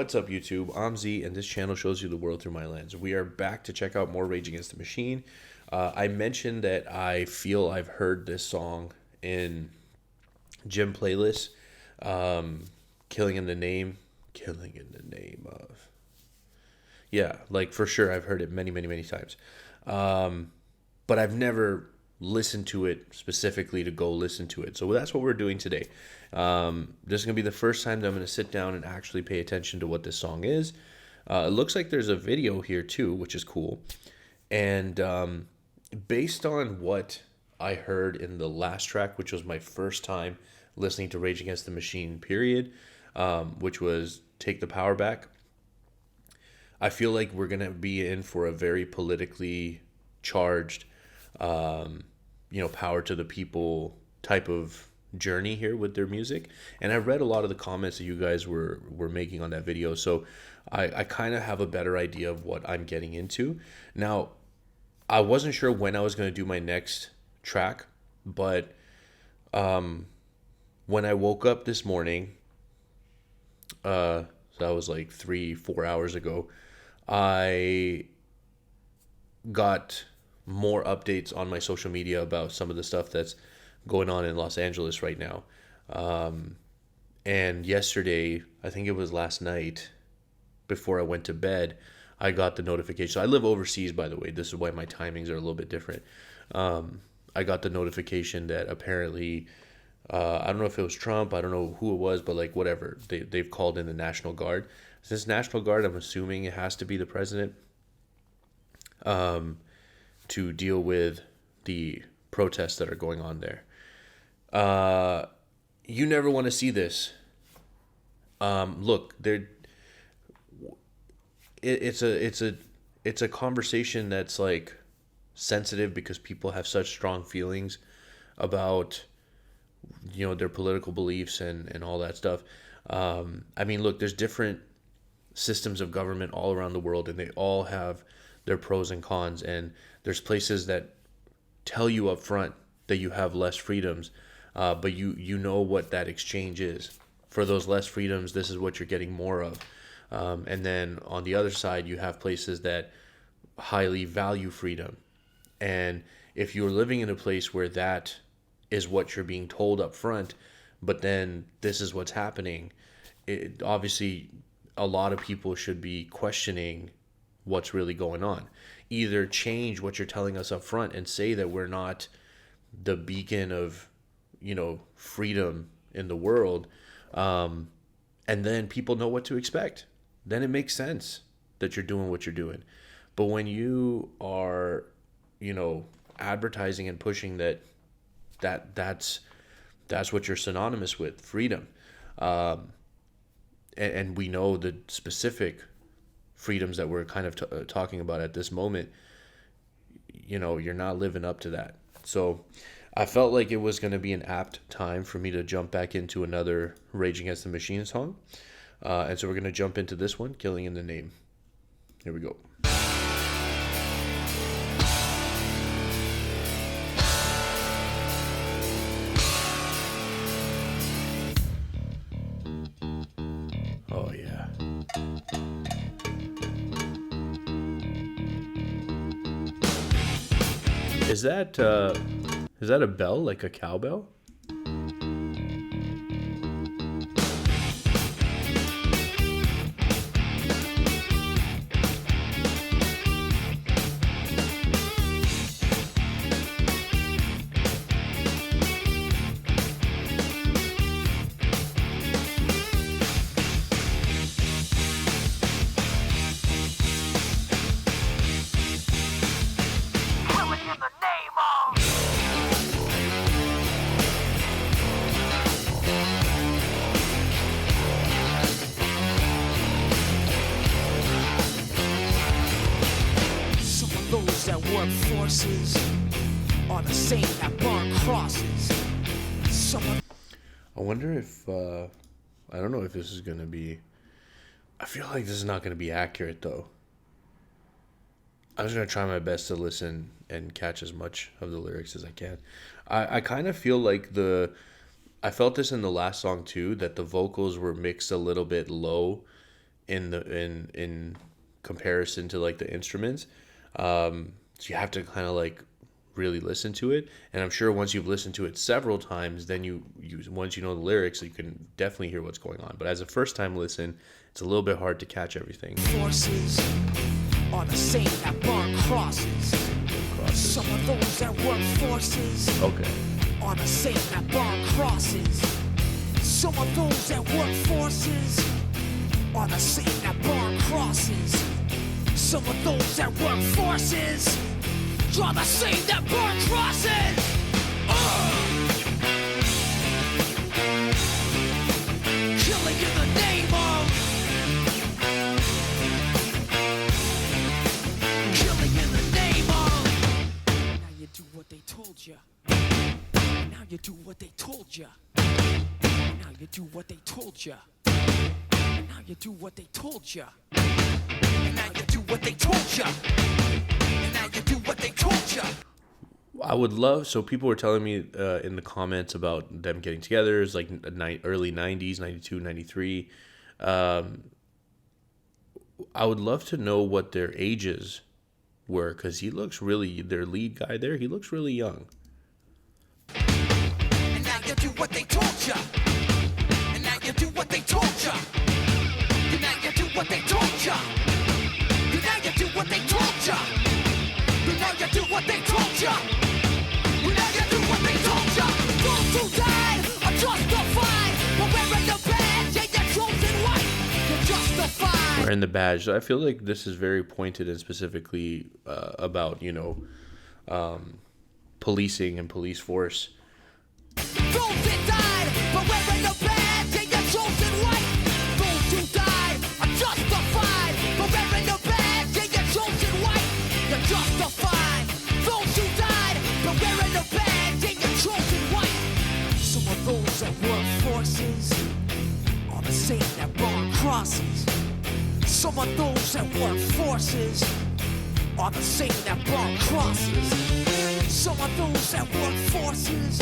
What's up, YouTube? I'm Z, and this channel shows you the world through my lens. We are back to check out more Rage Against the Machine. I mentioned that I feel I've heard this song in gym playlists. Killing in the name, killing in the name of. Yeah, like for sure, I've heard it many, many, many times. But I've never listened to it specifically to go listen to it. So that's what we're doing today. This is going to be the first time that I'm going to sit down and actually pay attention to what this song is. It looks like there's a video here too, which is cool. And based on what I heard in the last track, which was my first time listening to Rage Against the Machine, period, which was Take the Power Back, I feel like we're going to be in for a very politically charged, power to the people type of journey here with their music. And I read a lot of the comments that you guys were making on that video, so I kind of have a better idea of what I'm getting into. Now, I wasn't sure when I was going to do my next track, but when I woke up this morning, so that was like 3-4 hours ago, I got more updates on my social media about some of the stuff that's going on in Los Angeles right now. And yesterday, I think it was last night, before I went to bed, I got the notification. So I live overseas, by the way. This is why my timings are a little bit different. I got the notification that apparently, I don't know if it was Trump, I don't know who it was, but like whatever, they've called in the National Guard. Since National Guard, I'm assuming it has to be the president, to deal with the protests that are going on there. You never want to see this. Look, it's a conversation that's like sensitive because people have such strong feelings about their political beliefs and all that stuff. I mean, look, there's different systems of government all around the world, and they all have their pros and cons, and there's places that tell you up front that you have less freedoms, but you know what that exchange is. For those less freedoms, this is what you're getting more of. And then on the other side, you have places that highly value freedom. And if you're living in a place where that is what you're being told up front, but then this is what's happening, obviously a lot of people should be questioning what's really going on. Either change what you're telling us up front and say that we're not the beacon of, freedom in the world, and then people know what to expect. Then it makes sense that you're doing what you're doing. But when you are, advertising and pushing that's what you're synonymous with, freedom, and we know the specific freedoms that we're kind of talking about at this moment, you're not living up to that. So I felt like it was going to be an apt time for me to jump back into another Rage Against the Machine song. And so we're going to jump into this one, Killing in the Name. Here we go. Oh, yeah. Is that a bell, like a cowbell? Work forces are the same that burn crosses. I wonder if I don't know if this is gonna be. I feel like this is not gonna be accurate though. I'm just gonna try my best to listen and catch as much of the lyrics as I can. I kind of feel like I felt this in the last song too, that the vocals were mixed a little bit low in comparison to like the instruments. So you have to kind of like really listen to it, and I'm sure once you've listened to it several times, then you once you know the lyrics, you can definitely hear what's going on. But as a first time listen, it's a little bit hard to catch everything. Forces are the same that burn crosses. Some of those that work forces Okay. are the same that burn crosses. Some of those that work forces are the same that burn crosses. Some of those that work forces are the same that burn crosses. Killing in the name of. Killing in the name of. Now you do what they told you. Now you do what they told you. Now you do what they told you. Now you do what they told you. Now you do what they told you. Now you do what they told you. I would love, so people were telling me in the comments about them getting together. It's like early 90s, 92, 93. I would love to know what their ages were, because he looks really, their lead guy there, he looks really young. And now you do what they told you. And now you do what they told you. And now you do what they told you. And now you do what they told you. And now you do what they told you. And now you do what they told you. Those who died are justified. But wearing the badge and you're chosen white. You're justified. Wearing the badge. I feel like this is very pointed and specifically about, policing and police force. Those that died but wearing the badge and you're chosen white. Those who died are justified but wearing the badge and you're chosen white. You're justified. Those who died but wearing the badge and you're chosen white. Some of those that work forces are the same that burn crosses. Some of those that work forces are the same that burn crosses. Some of those that work forces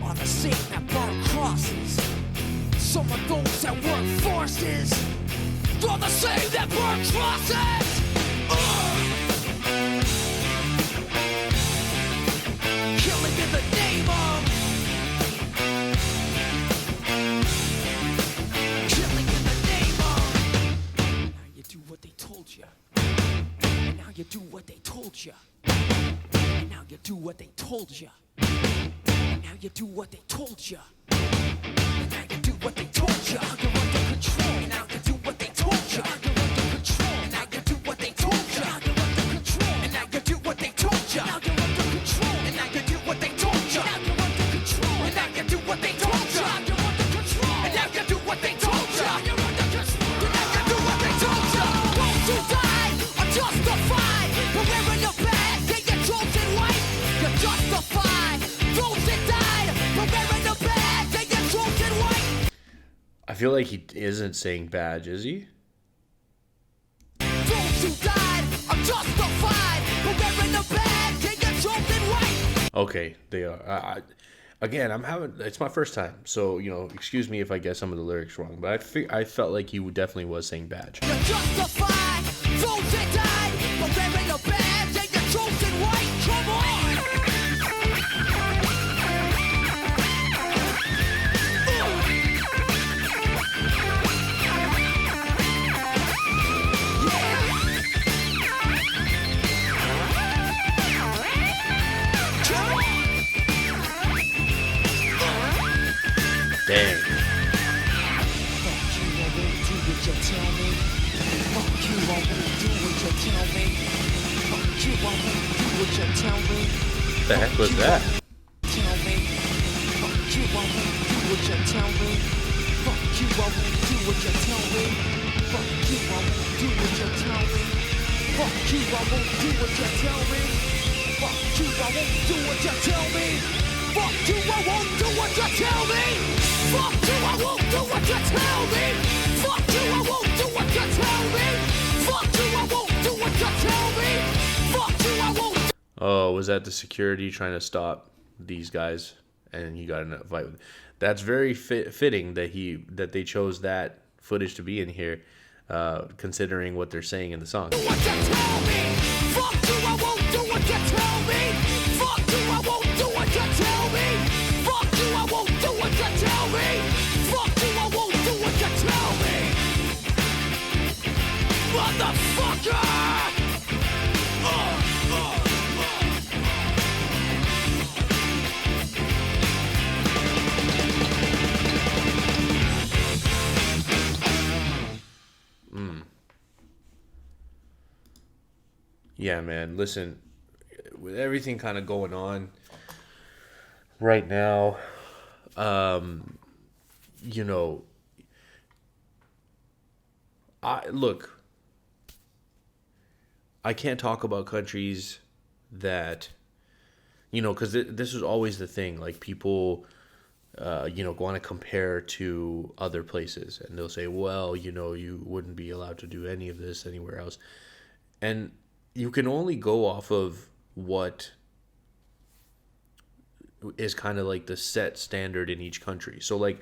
are the same that burn crosses. Some of those that work forces are the same that burn crosses. Killing in the name of. Killing in the name of. Now you do what they told you. And now you do what they told you. And now you do what they told you. And now you do what they told you. And now you do what they told you. Now you're under control. And now you do what they told you. Now you're under control. And now you do what they told you. Now you're under control. And now you do what they told you. Now you're under control. And now you do what they told you. Now you're under control. And now you do what they told you. Now you're under control. And now you do what they told you. Now you're under control. And now you do what they told you. Those who died are justified. But wearing the badge and you're chosen white. You're justified. Those that died but wearing the badge and you're chosen white. I feel like he isn't saying badge, is he? Those who died are justified. But wearing the badge and you're chosen white. Okay, they are. Again, it's my first time, so excuse me if I get some of the lyrics wrong, but I felt like he definitely was saying badge. You're justified. Those that died but wearing the badge and you're chosen white. Come on. Dang. Fuck you, I won't do what you tell me. Fuck you, I won't do what you tell me. Fuck you, I won't do what you tell me. What the heck was that? Tell me. Fuck you, I won't do what you tell me. Fuck you, I won't do what you tell me. Fuck you, I won't do what you tell me. Fuck you, I won't do what you tell me. Fuck you, I won't do what you tell me. Fuck you, I won't do what you tell me. Fuck you, I won't do what you tell me. Fuck you, I won't do what you tell me. Fuck you, I won't do what you tell me. Fuck you, I won't. Oh, was that the security trying to stop these guys, and he got in a fight with? That's very fitting that they chose that footage to be in here. considering what they're saying in the song. What you tell me? Fuck you, I won't do what you tell me. Fuck you, I won't do what you tell me. Fuck you, I won't do what you tell me. Fuck you, I won't do what you tell me. Motherfucker! Yeah, man. Listen, with everything kind of going on right now, you know, I can't talk about countries that, because this is always the thing. Like people, want to compare to other places, and they'll say, well, you wouldn't be allowed to do any of this anywhere else, and you can only go off of what is kind of like the set standard in each country. So like,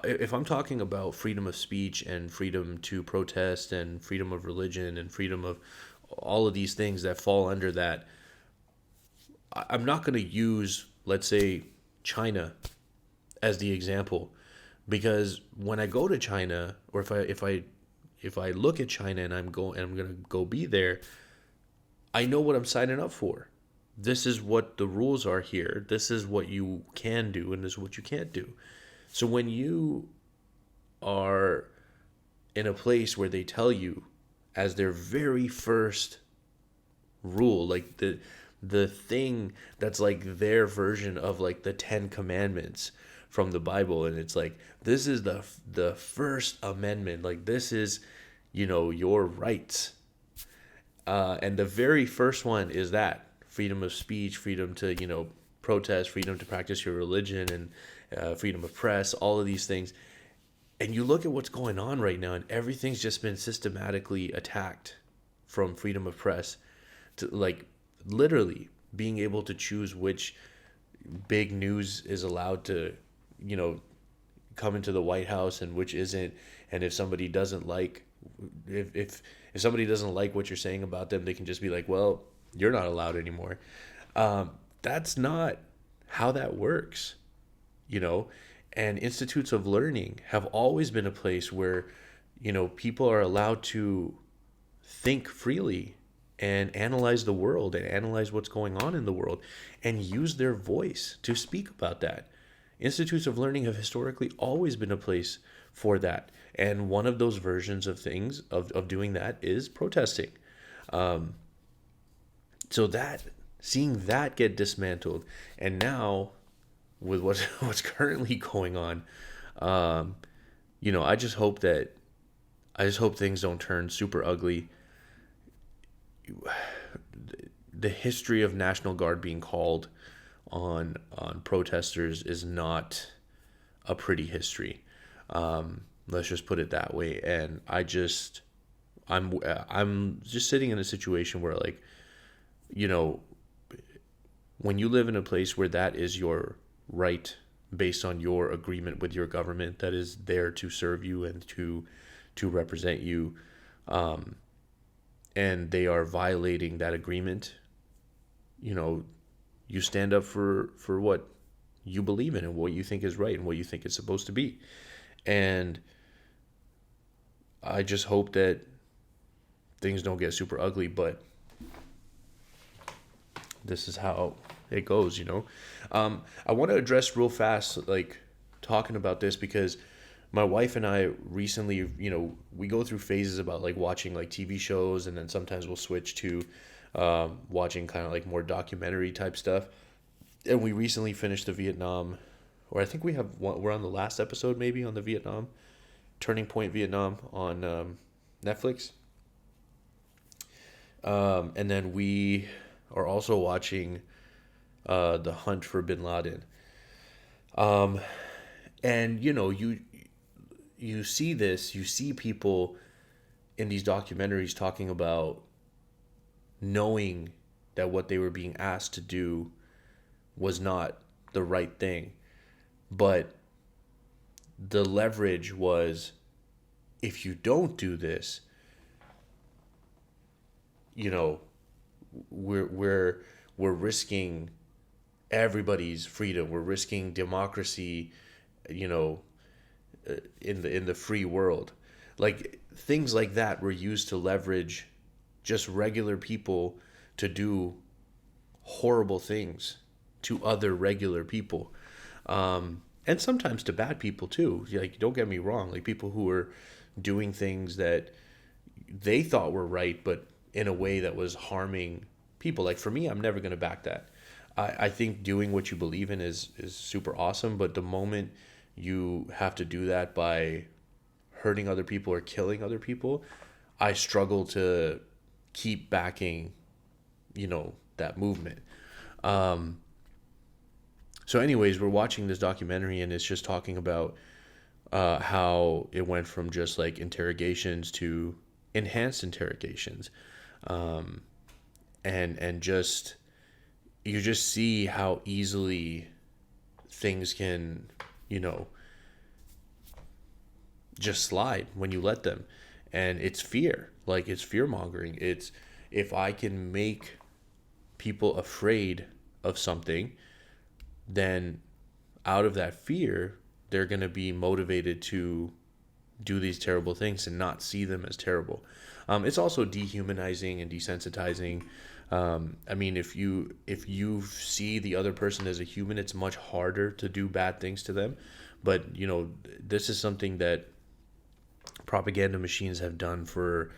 if I'm talking about freedom of speech and freedom to protest and freedom of religion and freedom of all of these things that fall under that, I'm not going to use, let's say, China as the example, because when I go to China, or if I look at China and I'm going to go be there, I know what I'm signing up for. This is what the rules are here. This is what you can do, and this is what you can't do. So when you are in a place where they tell you as their very first rule, like the thing that's like their version of like the 10 Commandments from the Bible, and it's like, this is the first amendment, like this is, your rights. And the very first one is that freedom of speech, freedom to, protest, freedom to practice your religion, and freedom of press, all of these things. And you look at what's going on right now, and everything's just been systematically attacked, from freedom of press to like literally being able to choose which big news is allowed to, come into the White House and which isn't. And if somebody doesn't like, if somebody doesn't like what you're saying about them, they can just be like, well, you're not allowed anymore. That's not how that works, and institutes of learning have always been a place where, people are allowed to think freely and analyze the world and analyze what's going on in the world and use their voice to speak about that. Institutes of learning have historically always been a place for that. And one of those versions of things of doing that is protesting. So that, seeing that get dismantled, and now with what's currently going on, I just hope things don't turn super ugly. The history of National Guard being called on protesters is not a pretty history. Let's just put it that way. And I'm just sitting in a situation where, like, when you live in a place where that is your right based on your agreement with your government that is there to serve you and to represent you, and they are violating that agreement, you stand up for what you believe in and what you think is right and what you think it's supposed to be. And I just hope that things don't get super ugly, but this is how it goes, I want to address real fast, like, talking about this, because my wife and I recently, we go through phases about like watching like TV shows, and then sometimes we'll switch to watching kind of like more documentary type stuff. And we recently finished the Vietnam, or I think we're on the last episode maybe on the Vietnam, Turning Point Vietnam on Netflix. And then we are also watching The Hunt for Bin Laden. And you see this, you see people in these documentaries talking about knowing that what they were being asked to do was not the right thing, but the leverage was if you don't do this, you know, we're risking everybody's freedom. We're risking democracy, you know, in the free world. Like things like that were used to leverage just regular people to do horrible things to other regular people. And sometimes to bad people too. Like, don't get me wrong, like people who were doing things that they thought were right, but in a way that was harming people. Like for me, I'm never going to back that. I think doing what you believe in is super awesome, but the moment you have to do that by hurting other people or killing other people, I struggle to keep backing, that movement. So, anyways, we're watching this documentary and it's just talking about how it went from just like interrogations to enhanced interrogations, and just you just see how easily things can, you know, just slide when you let them. And it's fear, like it's fear mongering. It's, if I can make people afraid of something, then out of that fear they're going to be motivated to do these terrible things and not see them as terrible. It's also dehumanizing and desensitizing. I mean, if you see the other person as a human, it's much harder to do bad things to them. But this is something that propaganda machines have done for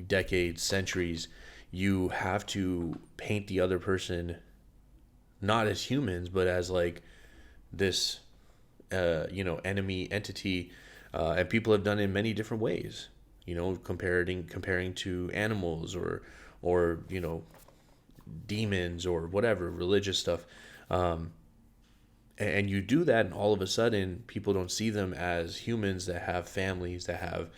decades, centuries. You have to paint the other person not as humans, but as like this, enemy entity, and people have done it in many different ways. Comparing to animals or demons or whatever religious stuff. And you do that, and all of a sudden people don't see them as humans that have families, that have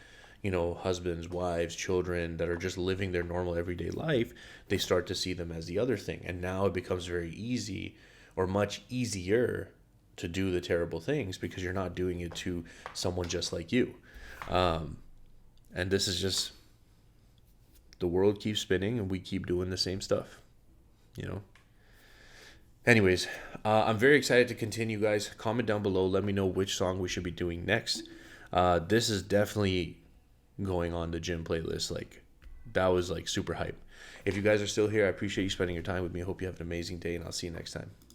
husbands, wives, children, that are just living their normal everyday life. They start to see them as the other thing, and now it becomes very easy, or much easier, to do the terrible things because you're not doing it to someone just like you. And this is just, the world keeps spinning and we keep doing the same stuff. Anyways, I'm very excited to continue, guys. Comment down below. Let me know which song we should be doing next. This is definitely going on the gym playlist. Like, that was like super hype. If you guys are still here, I appreciate you spending your time with me. I hope you have an amazing day, and I'll see you next time.